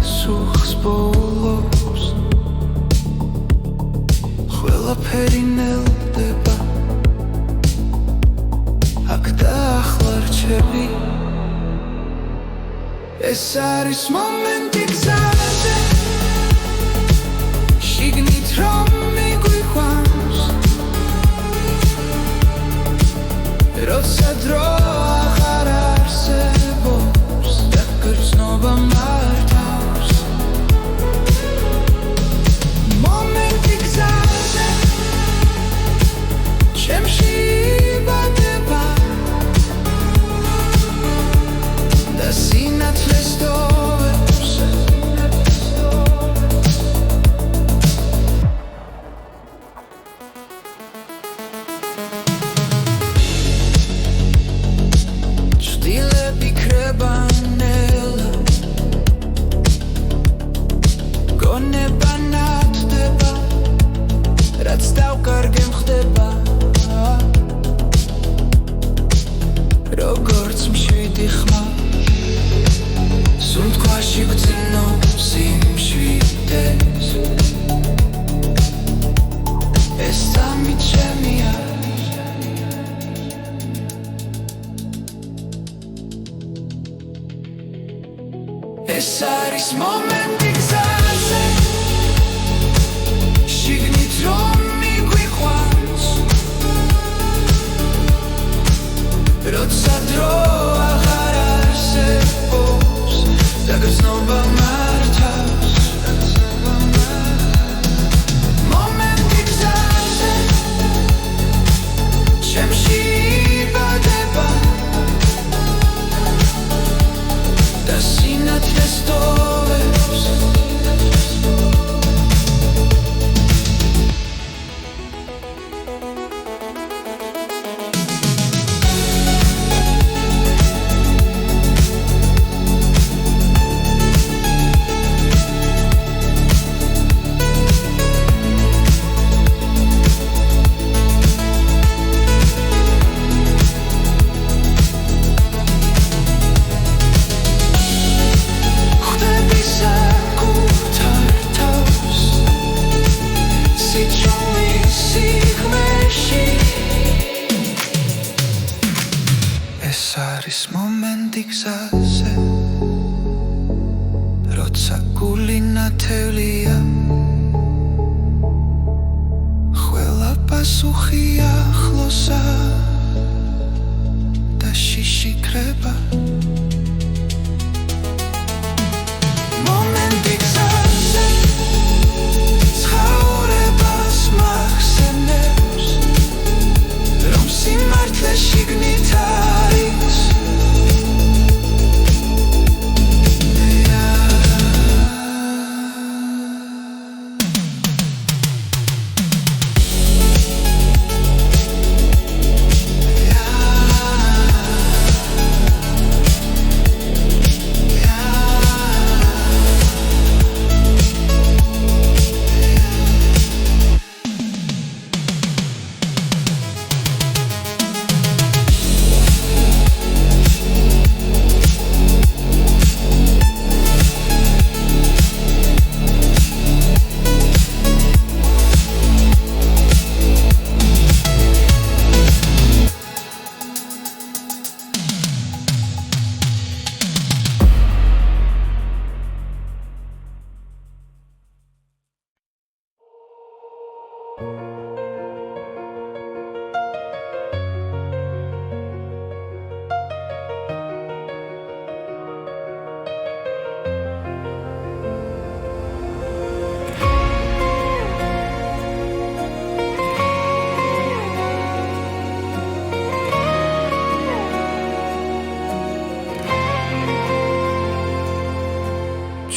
სუხს ბოლოს ყველაფერი ნელდება აქ და ახლა რჩები ეს არის მომენტი გზაზე შიგნით რომ მიგვიყვანს როცა დრო აღარ არსებობს და გრძნობა მართავს მომენტი გზაზე ჩემში იბადება და სინათლეს დოვებს ჭდილები ქრება ნელა გონება ნათდება რაც დავკარგე მხდება როგორც მშვიდი ხმა სუნთქვაში გძნობს იმშვიდეს ეს სამი ჩემია ეს არის მომენტი გზაზე შიგნით რომ მიგვიყვანს როცა დრო აღარ არსებობს და გრძნობა მართავს მომენტი გზაზე ჩემში იბადება და სინათლეს დოვებს ეს არის მომენტი გზაზე როცა გული ნათელია ყველა პასუხი ახლოსა და შიში ქრება მომენტი გზაზე ცხოვრებას მახსენებს რომ სიმართლე შიგნით არის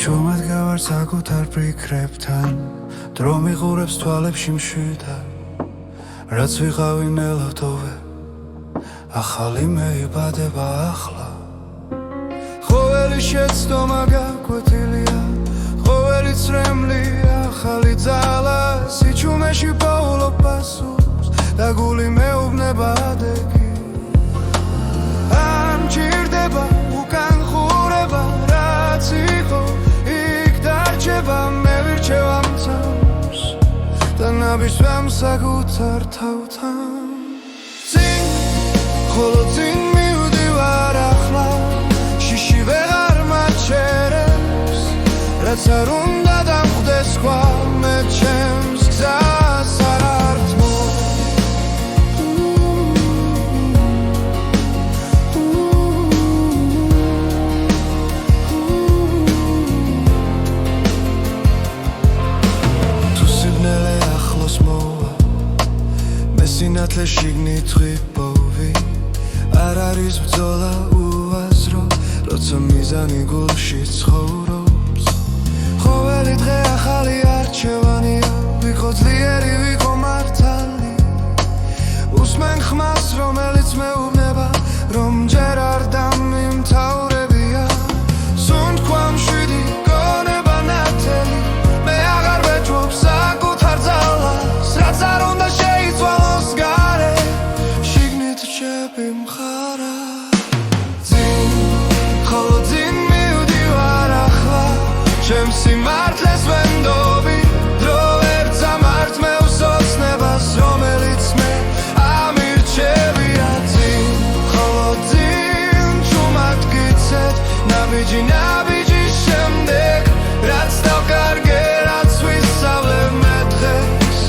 ჩუმად გავარ საკუთარ ფიქრებთან დრო მიყურებს თვალებში მშვიდად რაც ვიყავი ნელავდოვე ახალი მეიბადება ახლა ყოველი შეცდომა გაკვეთილია ყოველი წრემლი ახალი ძალა სიჩუმეში პოულობ პასუხს და გული მეუბნება ადეგი არ მჭირდება უკან ხურება რაც იყო ნაბიჯს ვემსაგუთარ თავთან წინ ხოლო წინ მივდივარ ახლა შიში ვეღარ მაჩერებს რაც არ უნდა დამხვდეს სხვა მე ჩემს გზას არ ართმო თუ სიბნელე ახლოს მოვა მე სინათლე შიგნით ღვიპოვი არ არის ბრძოლა უაზრო როცა მიზანი გულში ცხოვრობს ყოველი დღე ახალი არჩევანია ვიყო ძლიერი ვიყო მართალი უსმენ ხმას რომელიც მეუბნება რომ ჯერ არ დამიმთავრებია სუნთქვა მშვიდი გონება ნათელი მე აღარ ვეჭვობ საკუთარ ძალას რაც არ უნდა შეიცვალოს გარე შიგნით რჩები მხარა წინ ხოლო წინ მივდივარ ახლა ჩემს სიმართლეს ვენდობი დრო ვერ წამართ მე უსოცნებას რომელიც მე ამირჩევია წინ ხოლო წინ ჩუმად გიცეთ ნაბიჯი ნაბიჯის შემდეგ რაც დავკარგე რაც ვისწავლე მე დღეს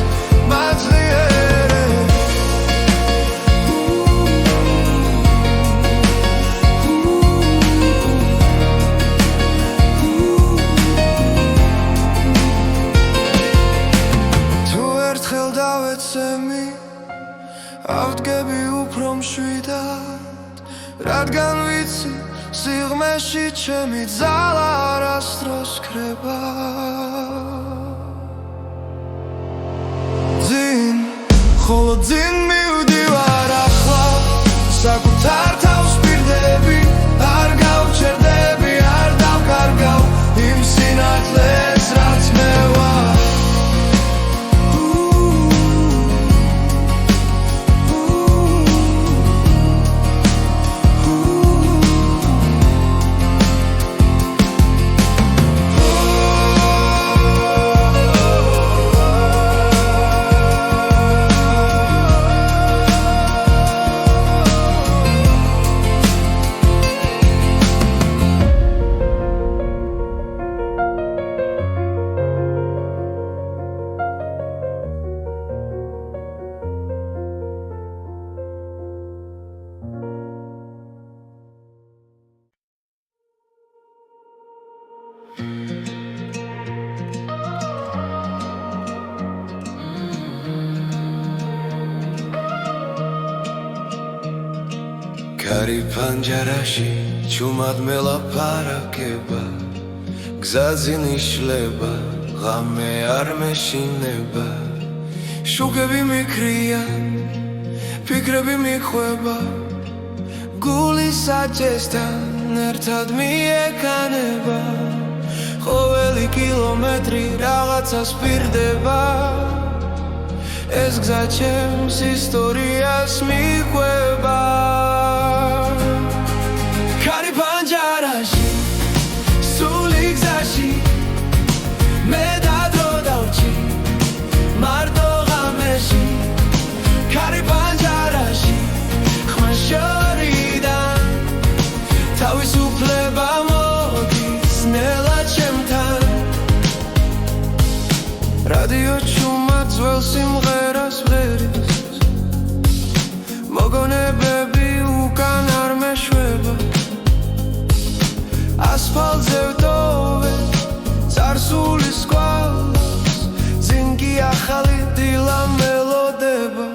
მაძლიერე თუ ერთხელ დავეცემი ავდგები უფრო მშვიდად რადგან ვიცი სიღმეში ჩემი ძალა არასდროს ქრება ძინ ხოლო ძინ მივდივარ ახლა საკუთარ თავს პირდები არ გავჩერდები არ დავკარგავ იმ სინათლეს რაც მე ვარ კარი პანჯარაში ჩუმად მელაპარაკება გზაზე ნიშლება ღამე არ მეშინება შუქები მიქრიან ფიქრები მიხვება გული საჭესთან ერთად მიეკანება ყოველი კილომეტრი რაღაცას პირდება ეს გზა ჩემს ისტორიას მიყვება კარი პანჯარაში სული გზაში მე დადრო დავჭი მარტო ღამეში კარი პანჯარაში ხმა შორიდან თავისუფლება მოდის ნელა ჩემთან რადიო ჩუმად ძველ სიმღერას ვღერის მოგონებები უკან არ მეშვება ასფალტზე ვტოვე წარსულის კვალს წინ კი ახალი დილა მელოდება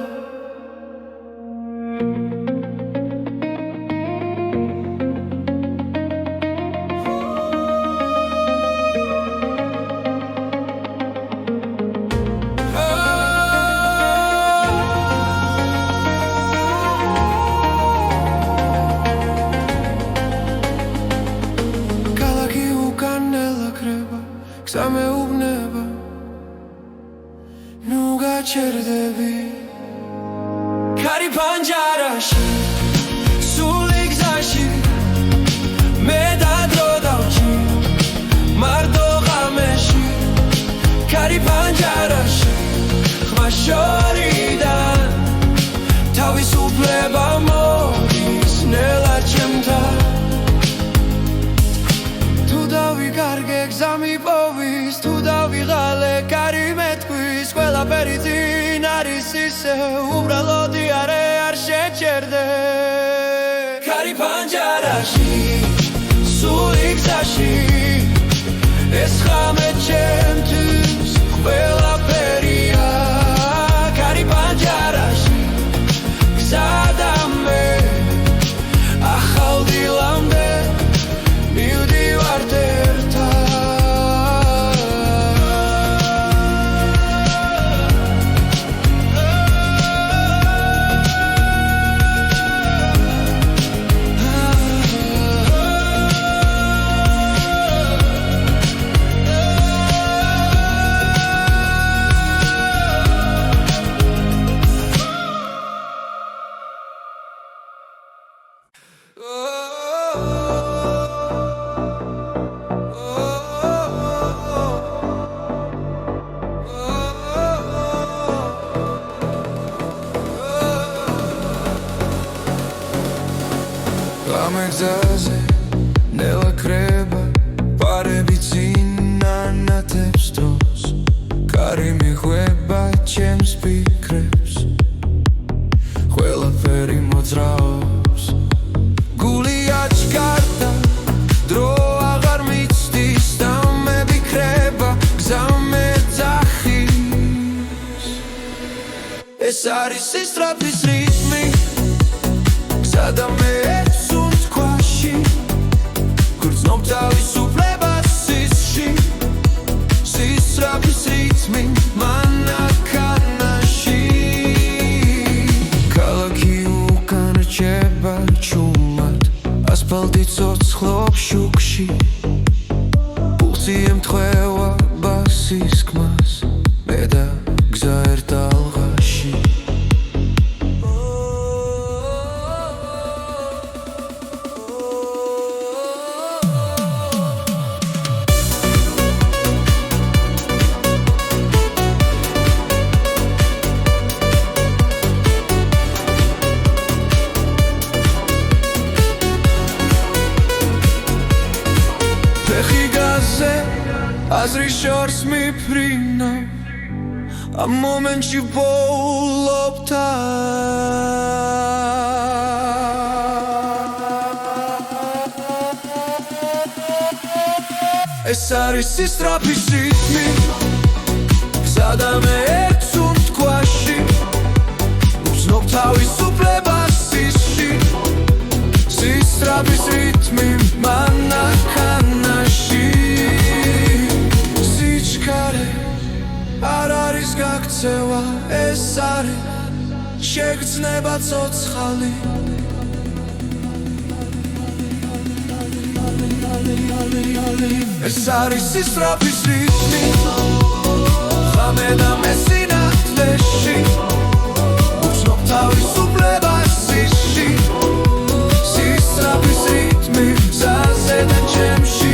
გზა მეუბნება ნუ გაჩერდები კარი პანჯარაში სული გზაში მე დადრო დავჭი მარტო ღამეში კარი პანჯარაში ხმა ისე უბრალოდი არ შეჭერდე კარი პანჯარაში სული გზაში ეს ხამე ჩემთვის ყველაფერია კარი პანჯარაში გზადა მე ახალ დილამდე მივდივართ ერთად გამეგზაზე ნელა კრება პარები წინანათებს დროს კარი მიხვება ჩემს ფიქრებს ყველაფერი მოძრაობს გული აჩქარდა დრო აღარ მიცდის და მევიქრება გზა მეძახის ეს არის სისწრაფის რიტმი გზადა მე გრძნობ თავისუფლებას სისში სისწრაფის რიტმი მანქანაში ქალაქი უკან რჩება ჩუმად ასფალტი ცოცხლობს შუქში პულსი ემთხვევა ბასის ხმას მე და გზა ერთ ალღაში აზრი შორს მიფრინავ ამ მომენტში ვოულობ ეს არის სისწრაფის რიტმი გზადა მე ერთ სუნთქვაში ვგრძნობ თავისუფლებას სისში სისწრაფის რიტმი მანქანაში არ არის გაქცევა ეს არის შეგრძნება ცოცხალი ეს არის სისწრაფის რიტმი ხამე და მე სინათლეში ვგრძნობ თავისუფლებას სისში სისწრაფის რიტმი გზაზე და ჩემში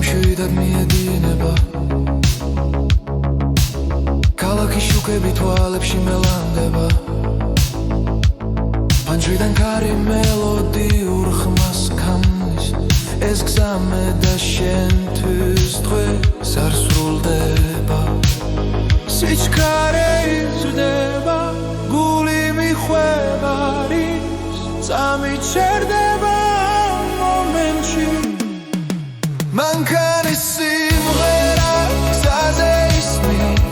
მშვიდად მიედინება ქალაქი შუქები თვალებში მელანდება პანჯრიდან კარი მელოდიურ ხმას ქმნის ეს გზა მე და შენთვის დღეს არ სრულდება სიჩქარე იზრდება გული მიხვევა რის წამიჩერდება მომენტში მანქანის სიმღერა გზაზე ისმის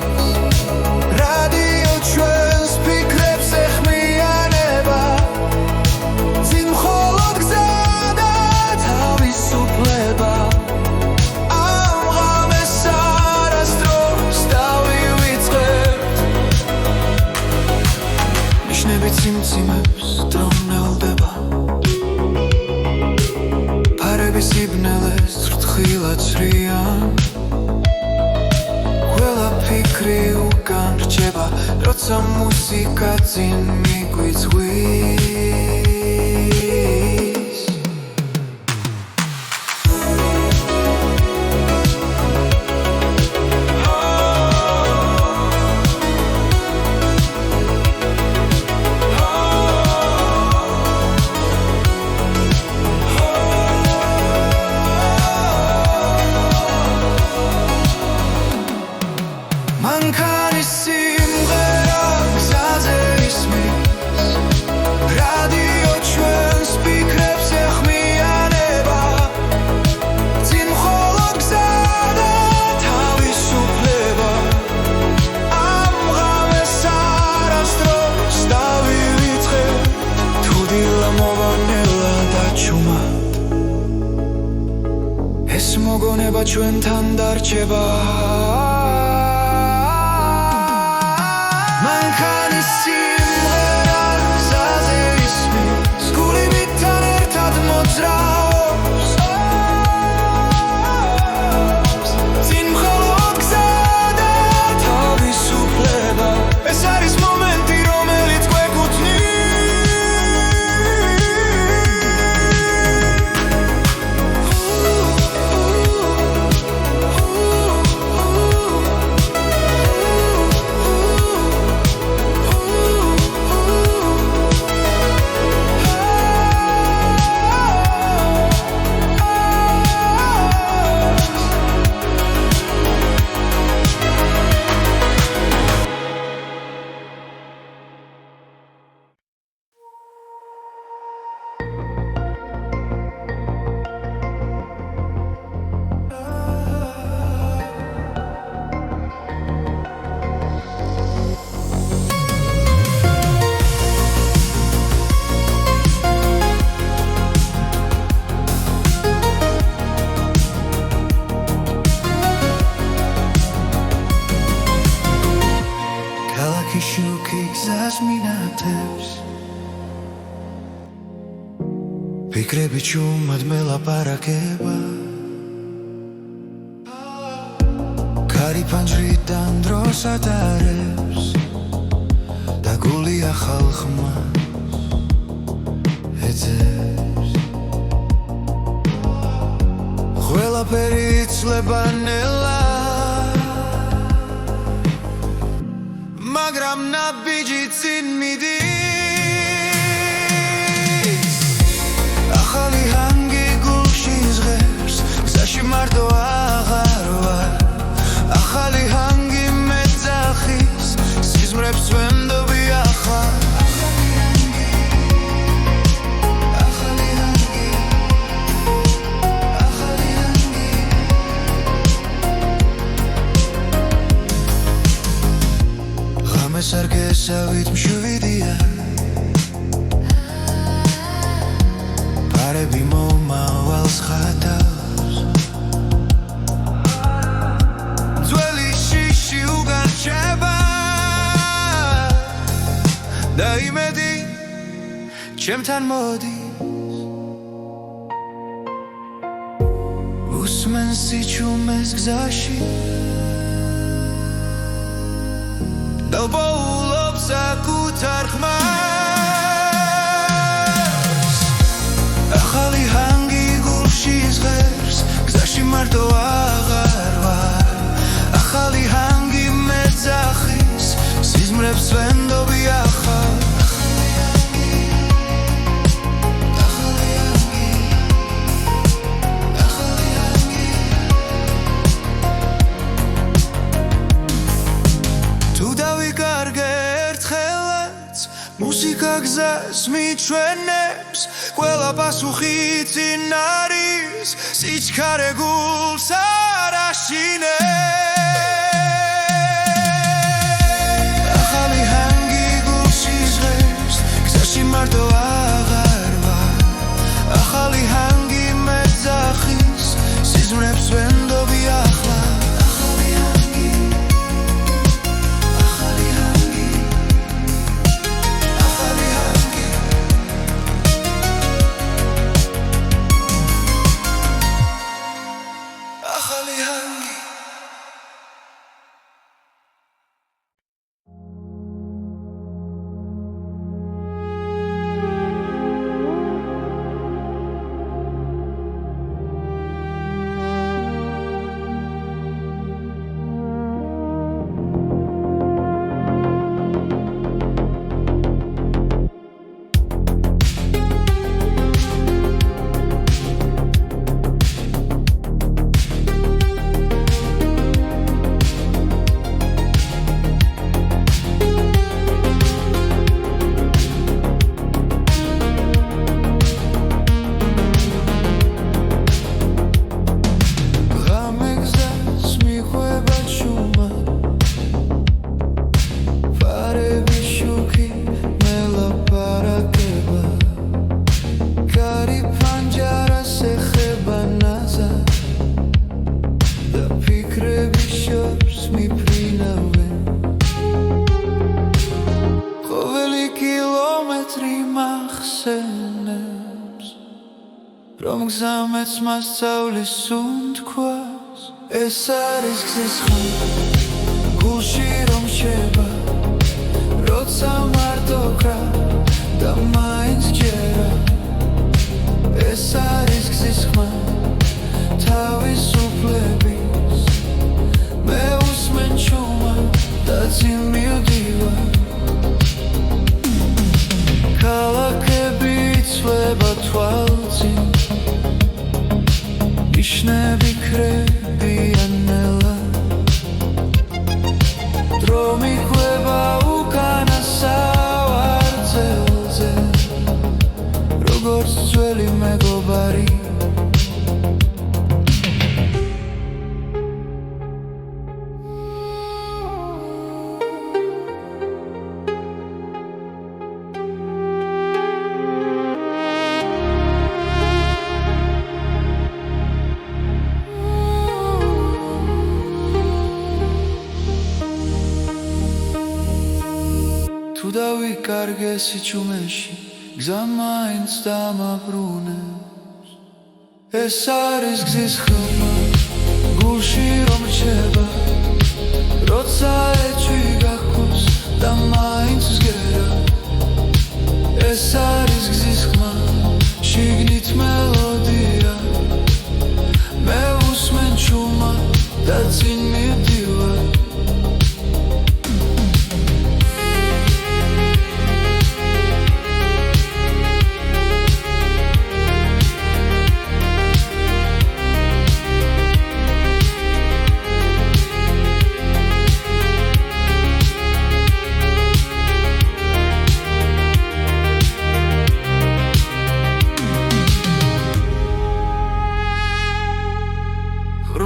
როცა მუსიკა წინ მიგვიწვის მანქანის სიმღერა გზაზე ისმის რადიო ჩვენს ფიქრებს ეხმიანება წინ მხოლოდ გზა და თავისუფლება ამ ღამეს არასდროს დავივიწყებ თუ დილა მოვანელა დაჩუმა ეს მოგონება ჩვენთან დარჩება მანქანის სიმღერა გზაზე ისმის გულივიდან ერთად მოძრაობს წინ მხოლოდ გზა და თავისუფლება ეს არის მომენტი რომელიც გვეკუთვნის შუქი გზას მინათებს ფიქრები ჩუმად მელაპარაკება კარი ფანჯრიდან დროს ატარებს და გული ახალ ხმას ეძებს ყველაფერი იცლება ნელა მაგრამ ნაბიჯი წინ მიდის ახალი ჰანგი გულში ზღერს გზაში მარტო აღარ ვარ ახალი ჰანგი მეძახის სიზმრებს ვენდობი ახალ სარგესავით მშვიდია პარები მომავალს ხატავს ძველი შიში უგარჩება და იმედი ჩემთან მოდის უსმენს სიჩუმეს გზაში დავბოულობს საკუთარ ხმას ახალი ჰანგი გულში ზღერს გზაში მარტო აღარ ვარ ახალი ჰანგი მეძახის სიზმრებს ვენდობი ახალ მუსიკა გზას მიჩვენებს ყველა პასუხი წინ არის სიჩქარე გულს არ აშინებს ახალი ჰანგი გულში ზღერს გზაში მარტო აღარ ვარ ახალი ჰანგი მეძახის სიზმრებს ვენდობი ახლა ახალი ჰანგი ახსენებს რომ გზამეც მასწავლის უნთქვას ეს არის გზის ხმა გულში რომ შევა როცა მარტო გრა და მაინც ჯერა ეს არის გზის ხმა თავისუფლების მე უსმენ ჩუმა და წინ მივდივარ ქალაქები იცვლება თვალწინ ნიშნები ქრებიან ნელა დრო მიყვება უკანასავარძელზე როგორც ძველი მეგობარი თუ დავიკარგეს იჩუმეში გზა მაინც დამაბრუნებს ეს არის გზის ხმა გულში რომ რჩება როცა ეჭვი გაქვს და მაინც ზგერა ეს არის გზის ხმა შიგნით მელოდია მე უსმენ ჩუმა და წინ მივდივარ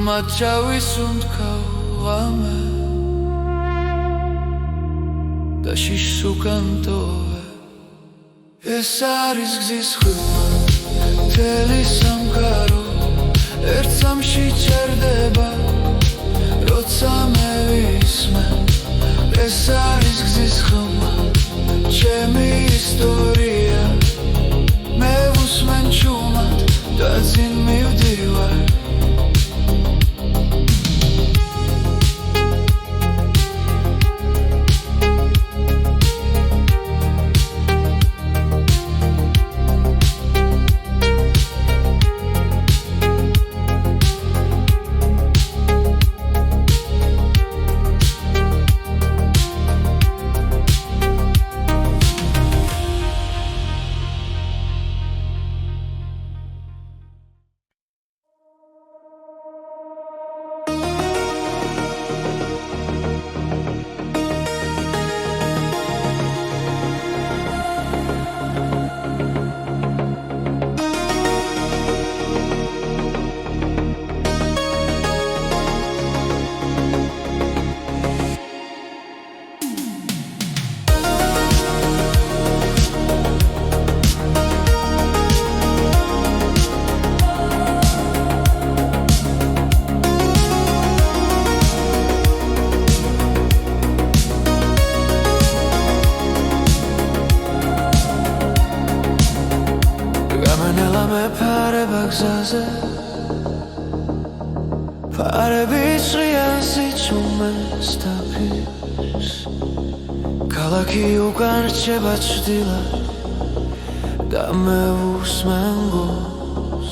ხურმად ჩავისუნთქავ ამე და შიშს უკან ტოვე ეს არის გზის ხმა მთელი სამყარო ერთ სამში ჩერდება როცა მე ვისმენ ეს არის გზის ხმა ჩემი ისტორია მე უსმენ ჩუმად და წინ მივდივარ ფარები ჭრიან სიჩუმეს დაფის ქალაქი უკან რჩება ჭრდილად და მე უსმენ გულს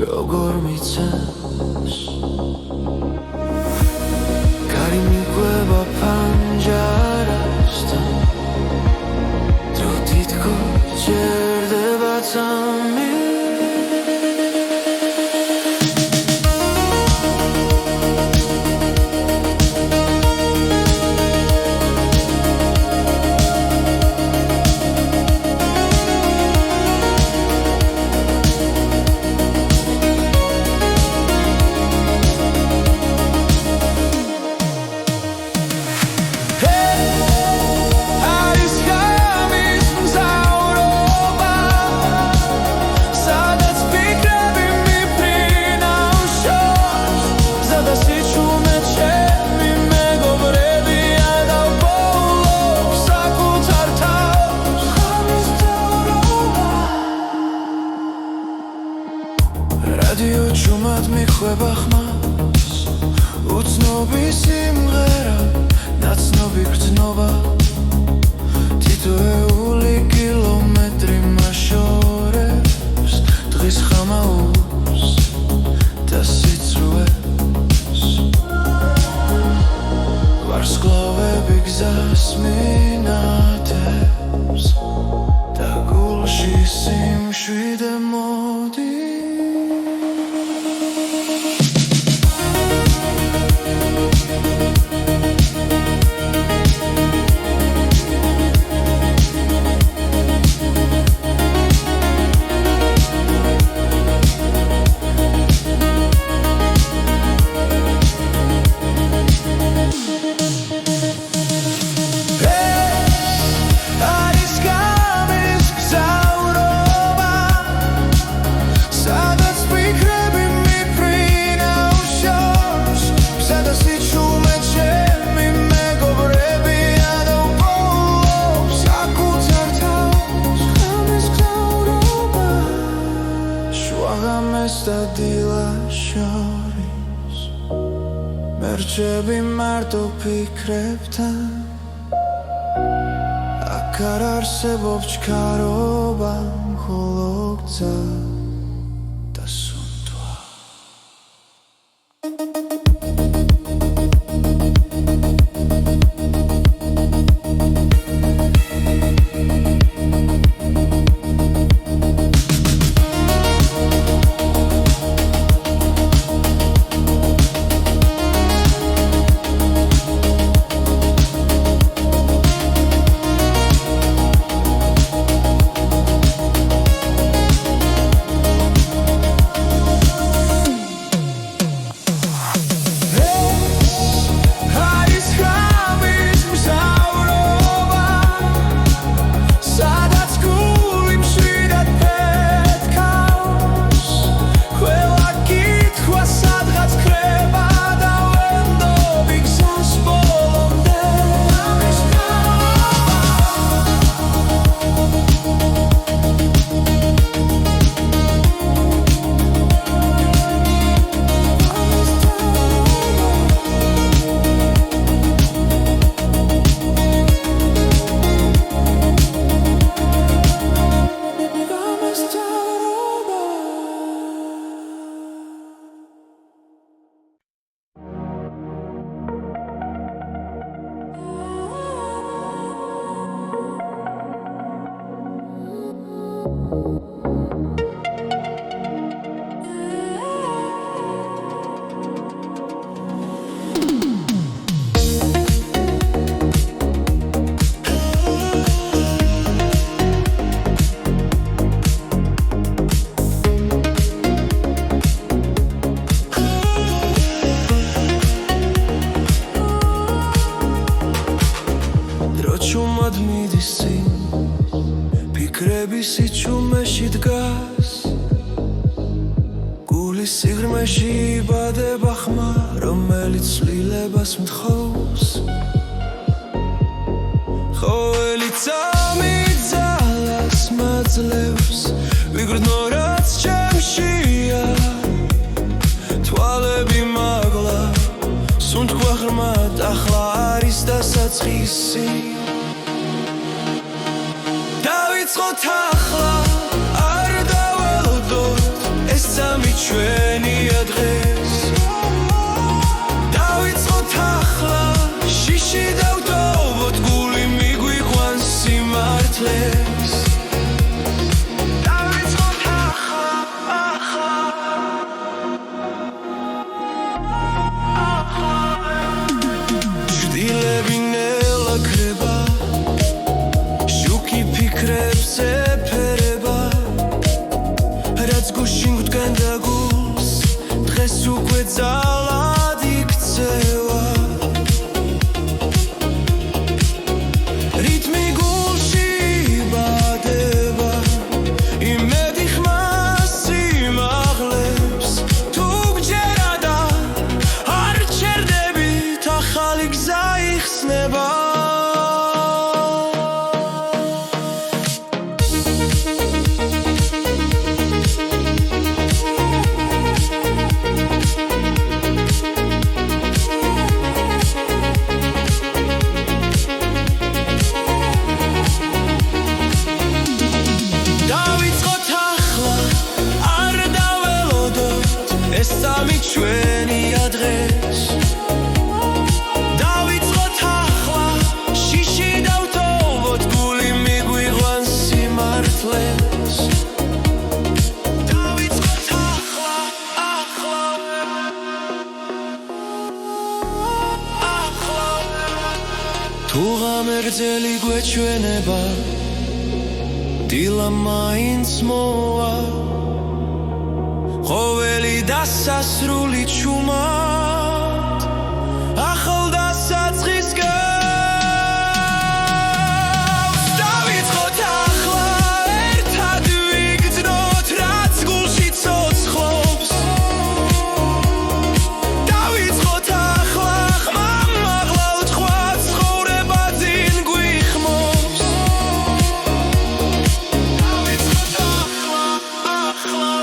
როგორ მიცემს კარი მიყვება ფანჯარასთან დრო თითქოს ჯერდება წამი რადიო ჭუმად მიხვება ხმას უცნობი სიმღერა ნაცნობი გრძნობა თითოეული კილომეტრი მაშორებს დღის ხამაურს და სიცრუეს ვარსკვლავები გზას მინათებს და გულში სიმშვიდე მოდის მერჩები მარტო ფიქრებთან აქ არ არსებობს ჩქარობა მხოლო გზა და სუნთვა დროჩუმად მიდის წინ ფიქრები სიჩუმეში დგას გულის სიღრმეში იბადება ხმა რომელიც ცვლილებას მთხოვს ყოველი წამი ძალას მაძლევს ვიგრძნო რაც ჩემშია თვალები მაგლა სუნთქვა ღრმად ახლა არის დასაწყისი დავიწყოთ ახლა არ დაველოდოთ ეს წამი ჩვენია დღეს დავიწყოთ ახლა შიში დავტოვოთ გული მიგვიყვანს სიმართლეს დავიწყოთ ახლა ჭრდილები ნელა ქრება შუქი ფიქრებს ეფერება რაც გუშინ გვდგენდა გულს სამი ჩვენი ადრეს დავიწყოთ ახლა შიში დავტოვოთ გული მიგვიყვანს სიმართლეს დავიწყოთ ახლა თუ ღამერძელი გვეჩვენება დილა მაინც მოვა ყოველი დასასრული ჩუმად ახალ დასაწყის გავს დავიწყოთ ახლა ერთად ვიგრძნოთ რაც გულში ცოცხლობს დავიწყოთ ახლა ხმამაღლა ვთქვა ცხოვრება ძინ გვიხმობს დავიწყოთ ახლა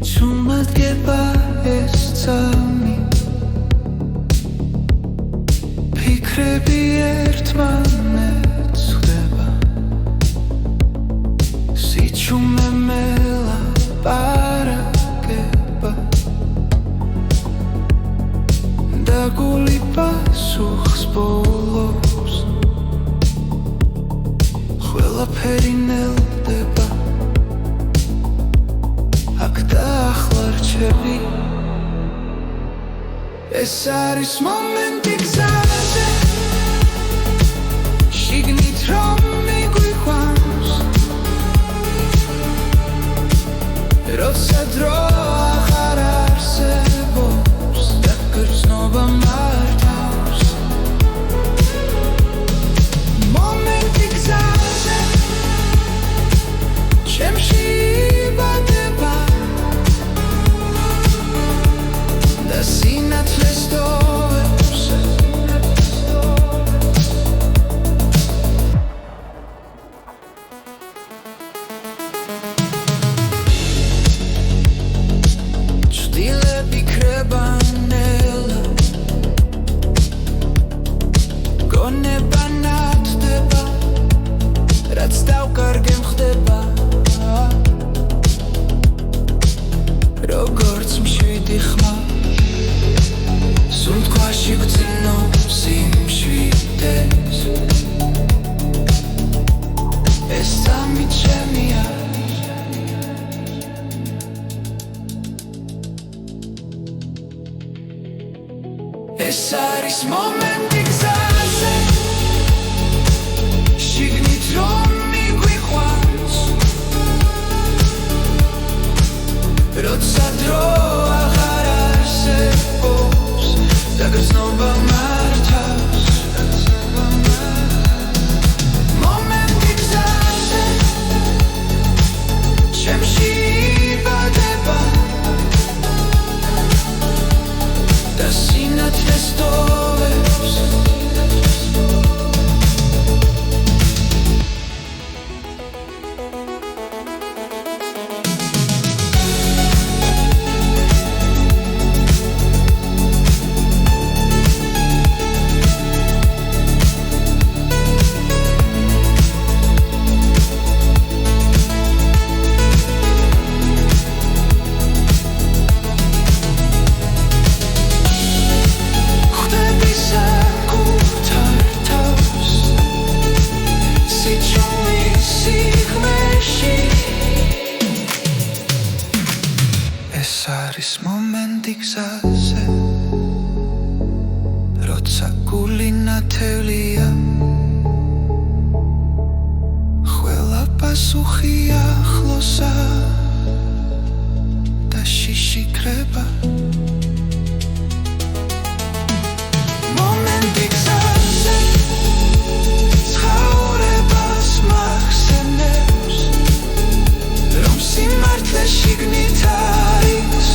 ჩუმადგება ეს წამი ფიქრები ერთმანეთს ხვდება სიჩუმე მელაპარაკება და გული პასუხს ბოლობს ყველაფერი ნელდება აქ და ახლა რჩები ეს არის მომენტი გზაზე შიგნით რომ მიგვიყვანს როცა დრო აღარ არსებობს და გრძნობა მართავს მომენტი გზაზე ჩემში იბადება და სინათლეს ტოვებს ჭდილები ქრება ნელა გონება ნათდება რაც დავკარგე მხდება როგორც მშვიდი ხმა სუნთქვაში გძნობს სიმშვიდეს ეს სამი ჩემია ეს არის მომენტი გზაზე შიგნით რომ მიგვიყვანს როცა დრო აღარ არსებობს და გრძნობა მართავს მომენტი გზაზე ჩემში იბადება და სინათლეს ტოვებს ეს არის მომენტი გზაზე როცა გული ნათელია ყველა პასუხი ახლოსა და შიში კრება მომენტი გზაზე ცხოვრებას მახსენებს რომ სიმართლე შიგნით არის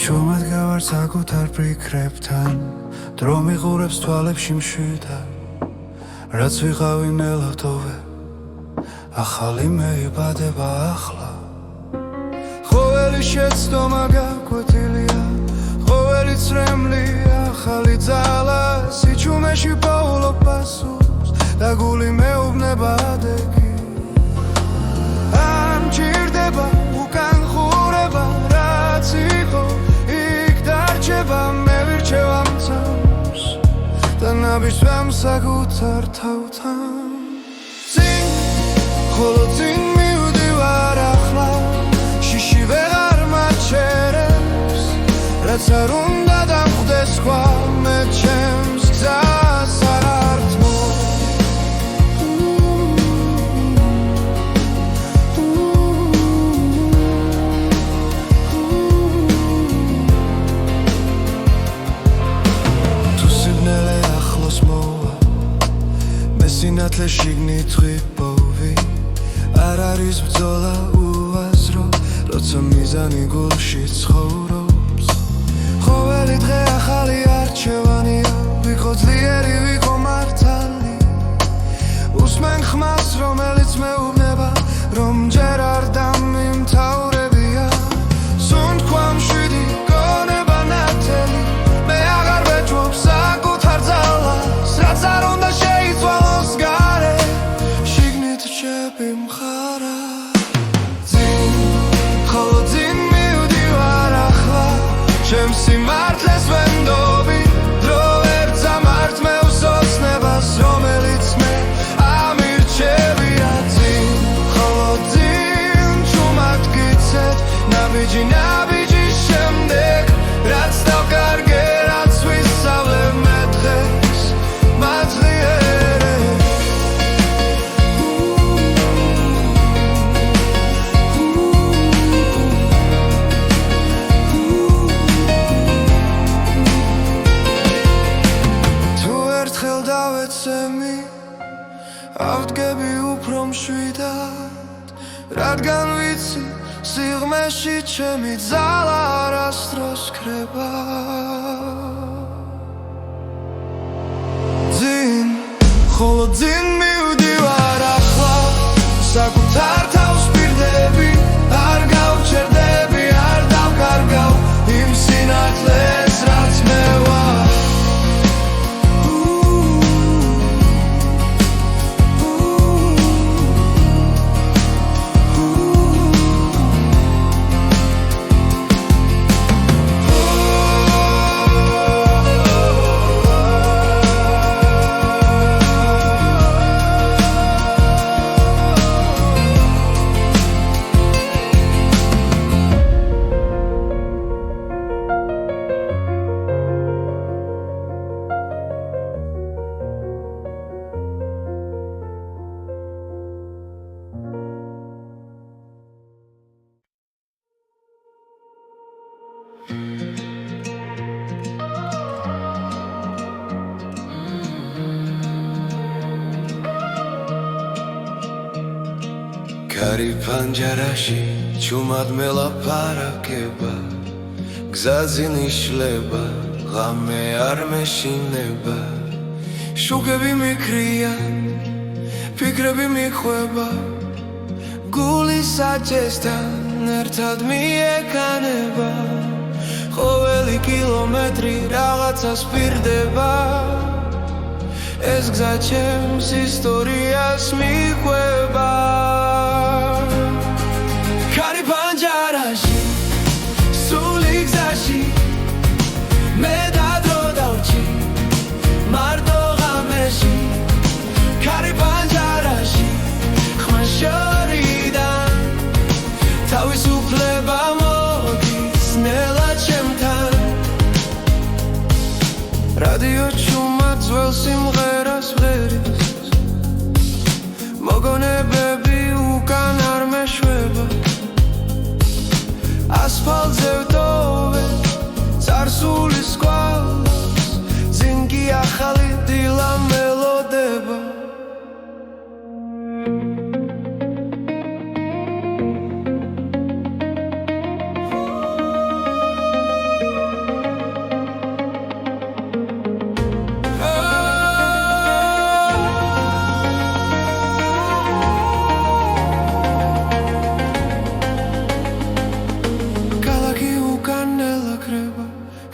ჩუმად გავარ საკუთარ ფიქრებთან დრო მიყურებს თვალებში მშვიდად რაც ვიყავი ნელავდოვე ახალი მეიბადება ახლა ყოველი შეცდომა გაკვეთილია ყოველი წრემლი ახალი ძალა სიჩუმეში პოულობ პასუხს და გული მეუბნება ადეგი არ მჭირდება უკან ხურება რაც იყო მე ვირჩევ ამ თავს და ნაბიჯს საკუთარ თავთან წინ ხოლო წინ მივდივარ ახლა შიში ვეღარ მაჩერებს რაც არ უნდა დამხვდეს სხვა მე ჩემს გზას არ ართმო სინათლე შიგნით ღვიპოვი არ არის ბრძოლა უაზრო როცა მიზანი გულში ცხოვრობს ყოველი დღე ახალი არჩევანია ვიყო ძლიერი ვიყო მართალი უსმენ ხმას რომელიც მეუბნება რომ ჯერ არ დამიმთავრებია სუნთქვა მშვიდი გონება ნათელი მე აღარ ვეჭვობ საკუთარ ძალას რაც არ უნდა შეიცვალოს გარე შიგნით რჩები მხარა წინ ხოლო წინ მივდივარ ახლა ჩემს სიმართლეს ვენდობი დრო ვერ წამართ მე უსოცნებას რომელიც მე ამირჩევია წინ ხოლო წინ ჩუმად გიცეთ ნაბიჯი ნაბიჯის შემდეგ რაც დავკარგე რაც ვისწავლე მე დღეს მაძლიერე თუ ერთხელ დავეცემი ავდგები უფრო მშვიდად რადგან ვიცი სიღმეში ჩემი ძალა არასდროს ქრება ძინ ხოლო ძინ მივდივარ ახლა საკუთარ თავს პირდები არ გავჩერდები არ დავკარგავ იმ სინათლეს რაც მე ვარ კარი პანჯარაში ჩუმად მელაპარაკება გზაზე ნიშლება ღამე არ მეშინება შუქები მიქრია ფიქრები მიხვება გული საჭესთან ერთად მიეკანება ყოველი კილომეტრი რაღაცას პირდება ეს გზა ჩემს ისტორიას მიყვება კარი პანჯარაში სული გზაში მე დადრო დავჭი მარტო ღამეში კარი პანჯარაში ხმა შორიდან თავისუფლება მოდის ნელა ჩემთან რადიო ჩუმად ძველ სიმღერას ვღერის მოგონებები უკან არ მეშვება ასფალტზე ვტოვე წარსულის კვალს წინ კი ახალი დილა მელოდება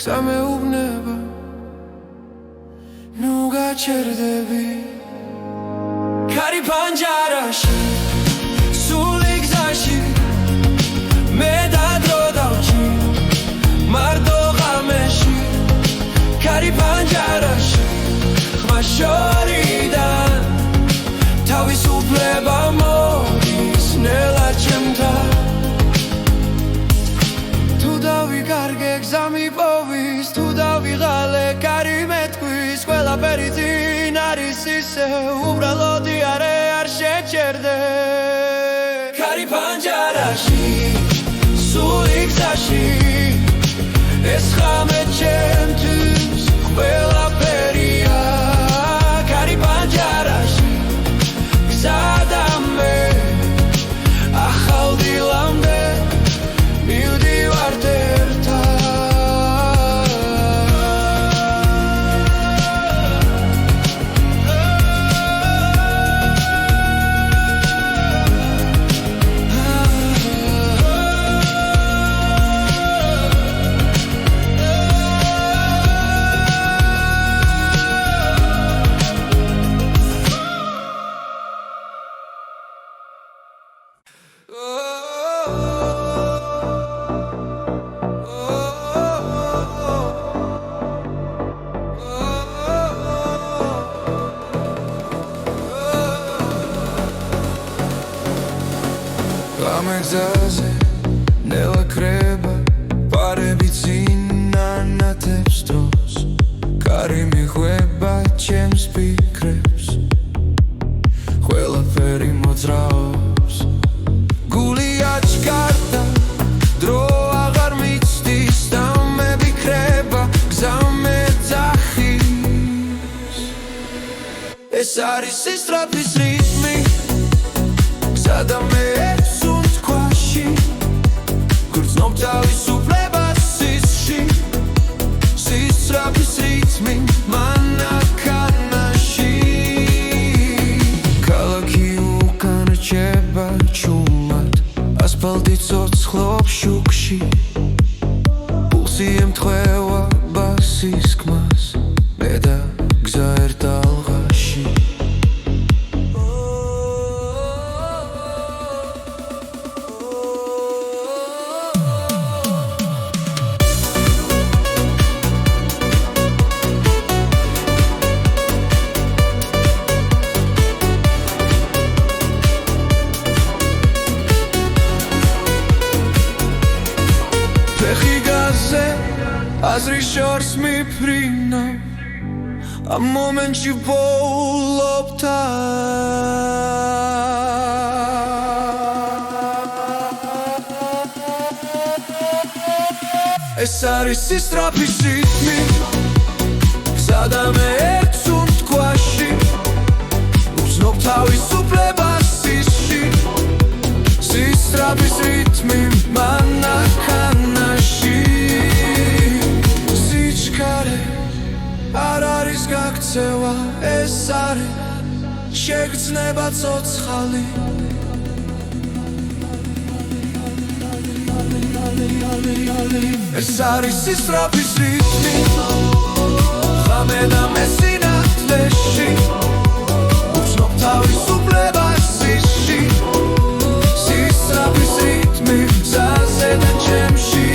გზა მეუბნება ნუ გაჩერდები კარი პანჯარაში სული გზაში მე დადრო დავჭი მარტო ღამეში კარი პანჯარაში ხმა შორიდან თავისუფლება მოდის ნელა ჩემთან თუ დავიკარგე გზა მიპოვის თუ დავიღალე კარი მეთქვის ყველაფერი წინ არის ისე უბრალოდ არ შეჩერდე კარი პანჯარაში სული გზაში ეს ღამე ჩემთვის ყველაფერია კარი პანჯარაში გზადა მე ახალ დილამდე მივდივართ გამეგზაზე ნელა კრება პარები წინ ანათებს დროს კარი მიხვება ჩემს ფიქრებს ყველაფერი მოძრაობს გული აჩქარდა დრო აღარ მიცდის და მე ვიქრება გზა მეძახის ეს არის სისწრაფის რიტმი გზადა მე გრძნობ თავისუფლებას სისში სისწრაფის რიტმი მანქანაში ქალაქი უკან რჩება ჩუმად ასფალტი ცოცხლობს შუქში პულსი ემთხვევა ბასის ხმას მე და გზა ერთ ალღაში აზრი შორს მიფრინავ ამ მომენტში ვბოლობ ეს არის სისწრაფის რიტმი გზადა მე ერთ სუნთქვაში უცნობ თავისუფლებას სისში სისწრაფის რითმი მანქანაში სიჩქარე არ არის გაქცევა ეს არის შეგრძნება ცოცხალი ეს არის სისწრაფის რითმი ღამე და მესინათლეში უცნობ თავისუფლებას ისში სისწრაფის რითმი გზაზე და ჩემში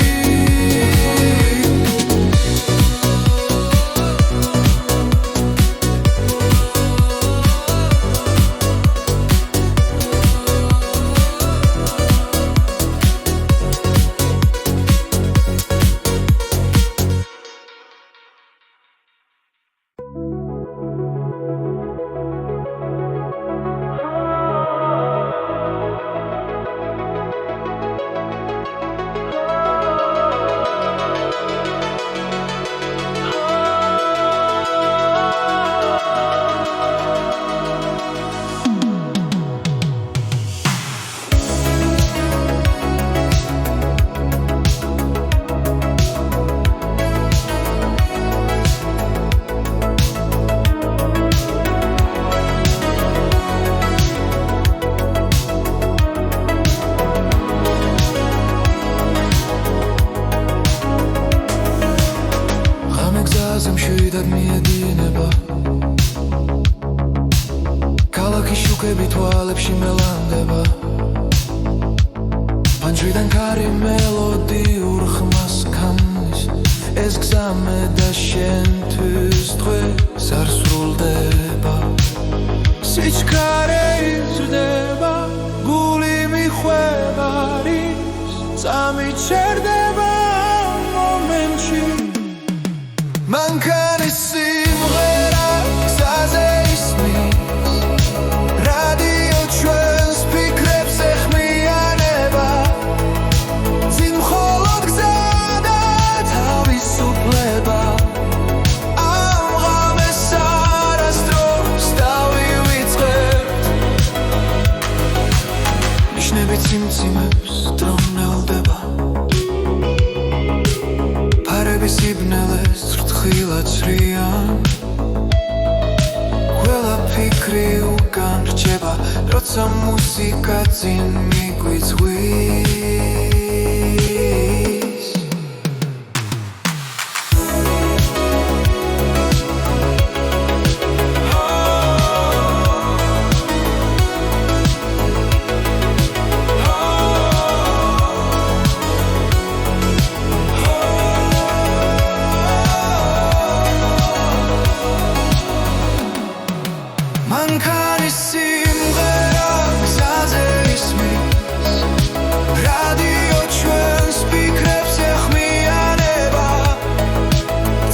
მშვიდად მიედინება ქალაქის შუქები თვალებში მელანდება პანჯრიდან ქარი მელოდიურ ხმას ქმნის ეს გზამე და შენთვის დღეს არ სრულდება სიჩქარე იზრდება გული მიხვევა არის წამიჩერდება მომენტში მანქანის სიმღერა გზაზე ისმის რადიო ჩვენს ფიქრებს ეხმიანება წინ მხოლოდ გზა და თავისუფლება ამ ღამეს არასდროს დავივიწყებთ ნიშნები ციმციმებს დრონელდება ფარების იბნელეს თხილად სრიან ყველა ფიქრი უკან რჩება როცა მუსიკა წინ მიგვიწვის მანქანის სიმღერა გზაზე ისმის რადიო ჩვენს ფიქრებს ეხმიანება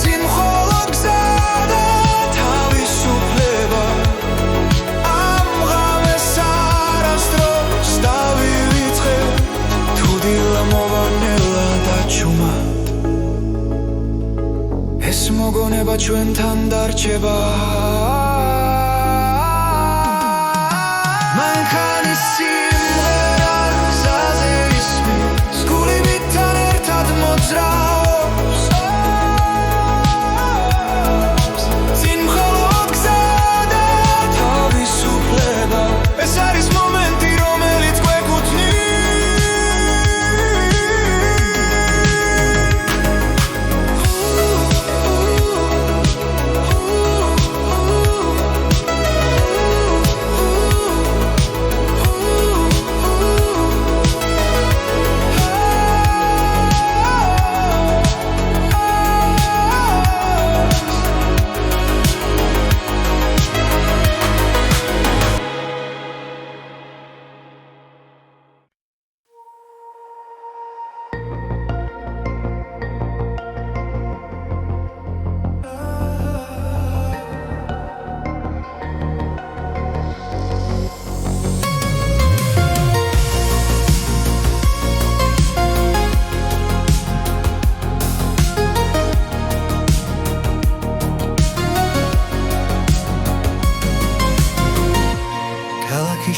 წინ მხოლოდ გზა და თავისუფლება ამ ღამეს არასდროს დავივიწყებთ თუ დილა მოვანელა დაჩუმად ეს მოგონება ჩვენთან დარჩება მანქანის სიმღერა გზაზე ისმის გული მითთან ერთად მოძრაობს წინ მხოლოდ გზა და თავისუფლება ეს არის მომენტი რომელიც გვეკუთვნის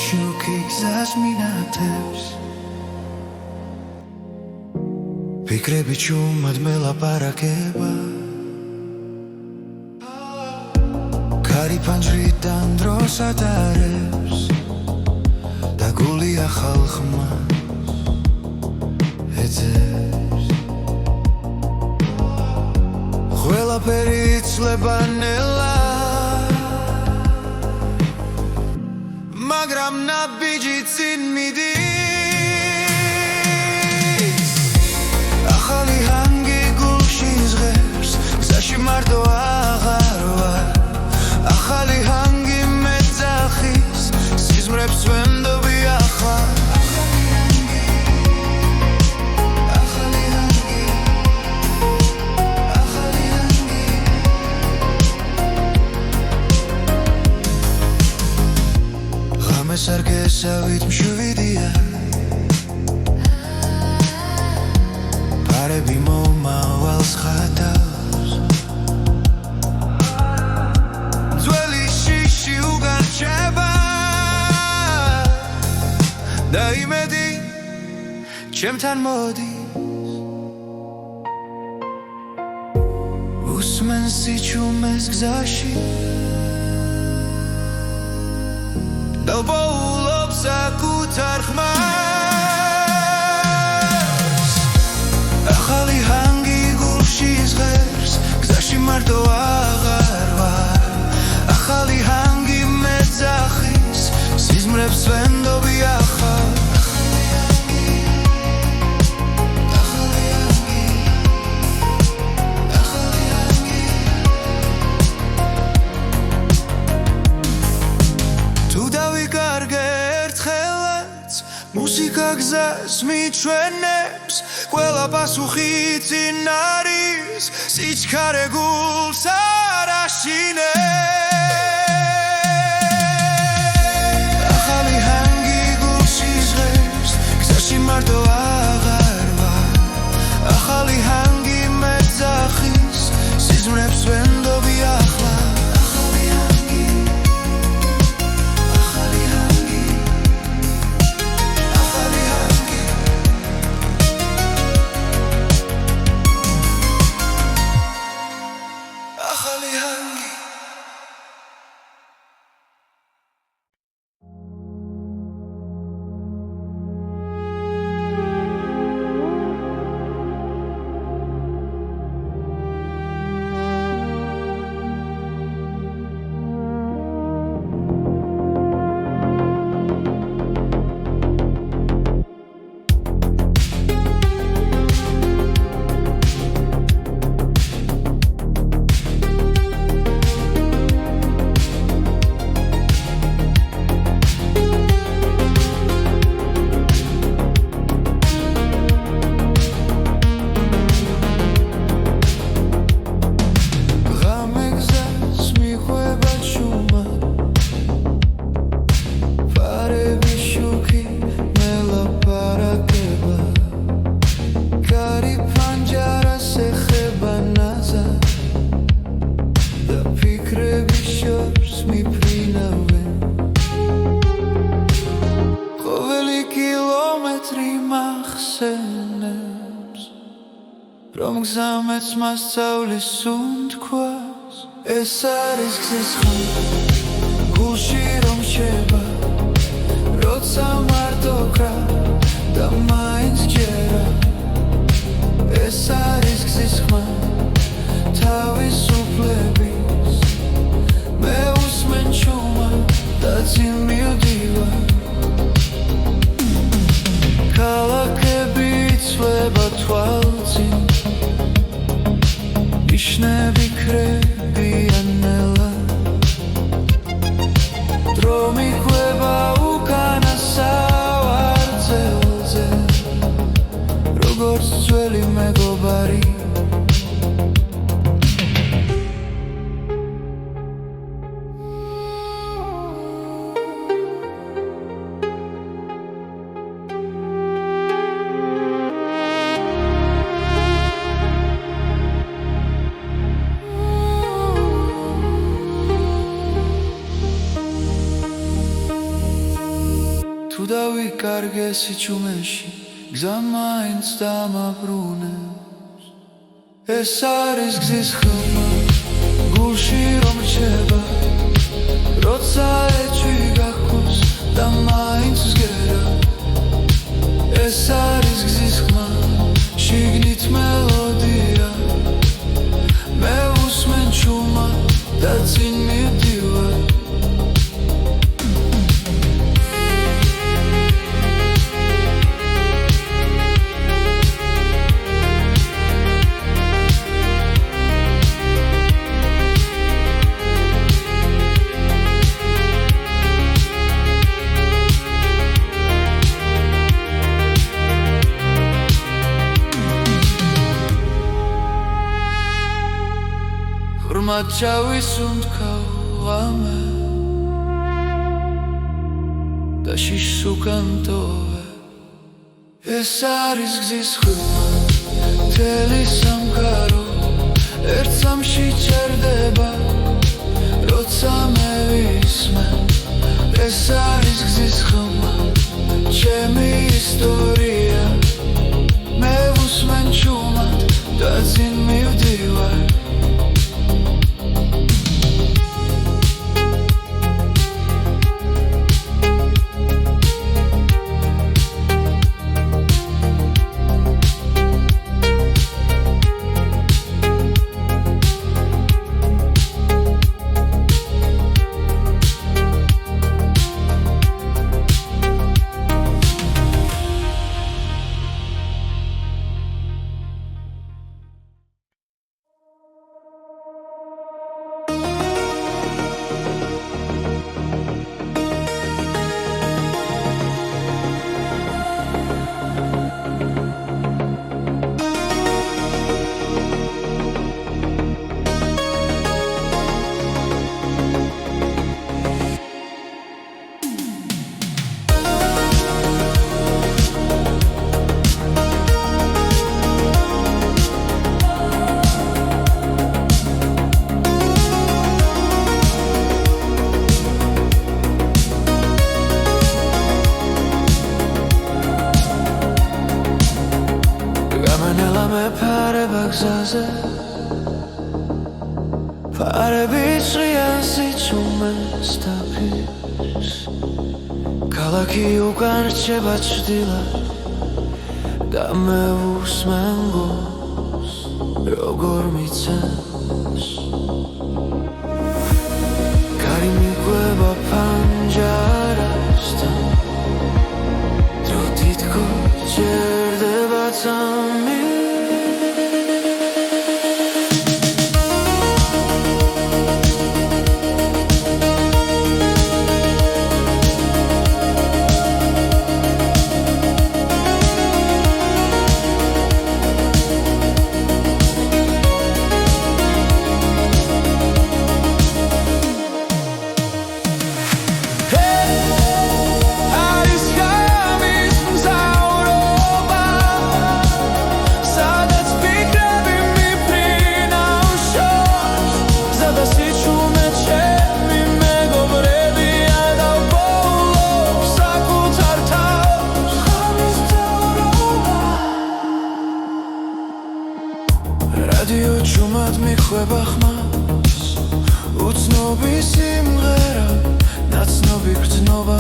შუქი გზას მინათებს ფიქრები ჩუმად მელაპარაკება კარი ფანჯრიდან დროს ატარებს და გული ახალ ხმას ეძებს ყველაფერი იცლება ნელა მაგრამ ნაბიჯი წინ მიდის ახალი ჰანგი გულში ზღერს გზაში მარტო აღარ ვარ ახალი ჰანგი მეძახის სიზმრებს ვენდობი ახლა სარგესავით მშვიდია პარები მომავალს ხატავს ძველი შიში უგარჩება და იმედი ჩემთან მოდის უსმენს სიჩუმეს გზაში დავბოულობს საკუთარ ხმას ახალი ჰანგი გულში ზღერს გზაში მარტო აღარ ვარ ახალი ჰანგი მეძახის სიზმრებს ვენდობი ახლა მუსიკა გზას მიჩვენებს ყველა პასუხი წინ არის სიჩქარე გულს არ აშინებს ახალი ჰანგი გულში ზღერს გზაში მარტო აღარ ვარ ახალი ჰანგი მეძახის სიზმრებს ვენდობი ახლა რომ გზამეც მასწავლის უნთქვას ეს არის გზის ხმა გულში რომ შევა როცა მარტო კრა და მაინც ჯერა ეს არის გზის ხმა თავისუფლების მე უსმენ ჩუმა და წინ მივდივარ ქალაქები იცვლება თვალწინ იშნები ქრებიან ნელა დრო მიყვება უკანასავარძელზე როგორც ძველი მეგობარი თუ დავიკარგე სიჩუმეში გზა მაინც დამაბრუნებს ეს არის გზის ხმა გულში რომ რჩება როცა ეჭვი გაქვს და მაინც ვსგერა ეს არის გზის ხმა შიგნით მელოდია მე უსმენ ჩუმად და წინ მივდივარ ხმად ჩავისუნთქავ ამე და შიშს უკან ტოვე ეს არის გზის ხმა მთელი სამყარო ერთ სამში ჩერდება როცა მე ვისმენ ეს არის გზის ხმა ჩემი ისტორია მე უსმენ ჩუმად და წინ მივდივარ ფარები წრიან სიჩუმეს დაფის ქალაქი უკან რჩება ჭრდილად და მე უსმენ გულს როგორ მიცემს კარი მიყვება ფანჯარასთან დრო თითქოს ჯერდება წამი რადიო ჩუმად მიხვება ხმას უცნობი სიმღერა ნაცნობი გრძნობა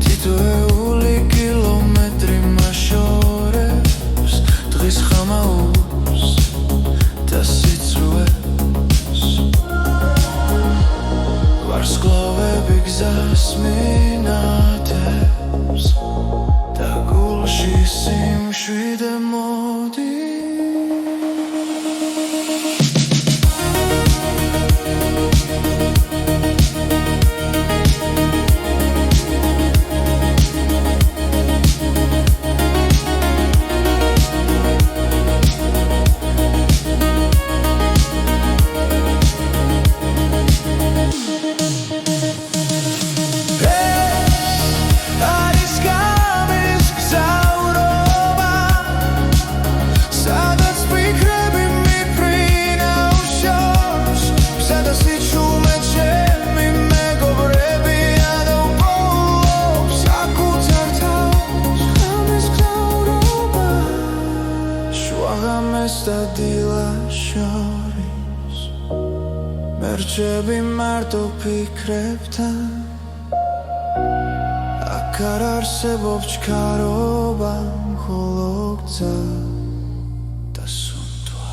თითოეული კილომეტრი მაშორებს დღის ხამაურს და სიცრუეს ვარსკვლავები გზას მინათებს და გულში სიმშვიდე მოდის გარჩები მარტო ფიქრებთან აქ არ არსებობს ჩქარობა მხოლო გზა და სუნთვა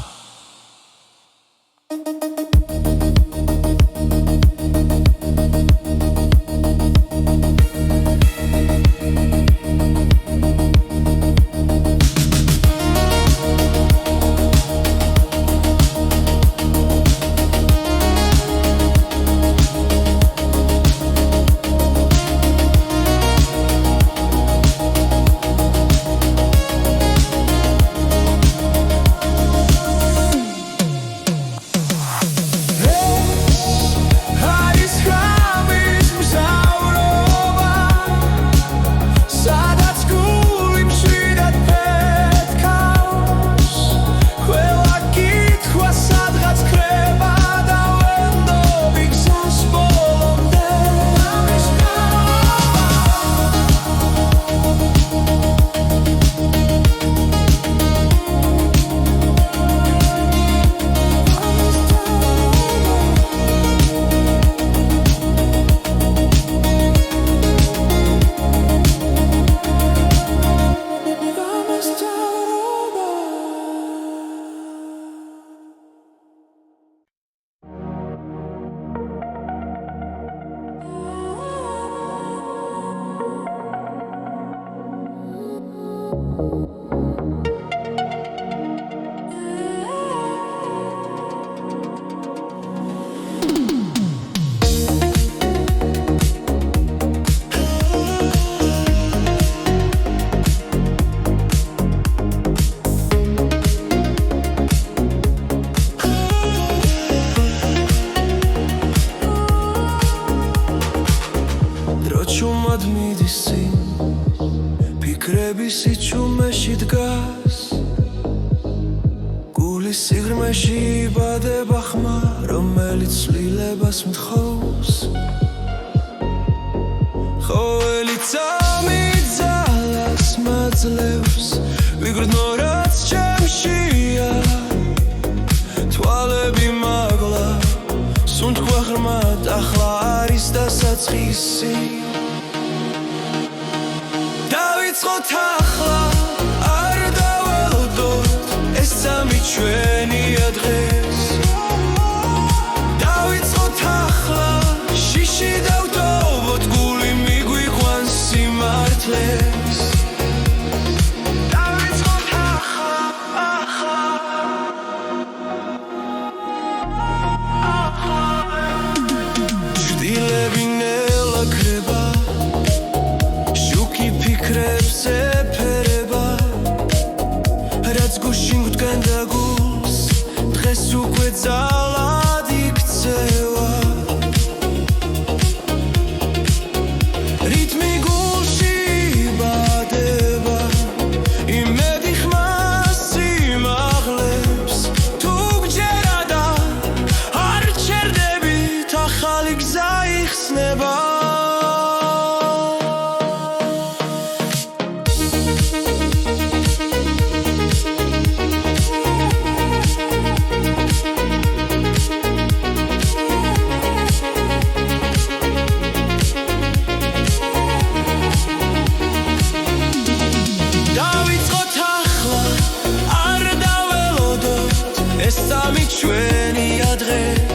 დროჩუმად მიდის წინ ფიქრები სიჩუმეში დგას გულის სიღრმეში იბადება ხმა რომელიც ცვლილებას მთხოვს ყოველი წამი ძალას მაძლევს ვიგრძნო რაც ჩემშია თვალები მაგლა სუნთქვა ღრმად ახლა არის დასაწყისი დავიწყოთ ახლა არ დაველოდოთ ეს სამი ჩვენია დღეს დავიწყოთ ახლა შიში დავტოვოთ გული მიგვიყვანს სიმართლეს დავიწყოთ ახლა ჭრილები ნელა ქრება შუქი ფიქრებს ეფერება რაც გუშინ გვდგენდა გულს დღეს უკვე ძალად იქცევა რითმი გულში იბადება იმედი ხმას სიმაღლებს თუ გჯერა და არ ჩერდებით ახალი გზა იხსნება დავიწყოთ ახლა არ დაველოდოთ ეს სამი ჩვენია დღეს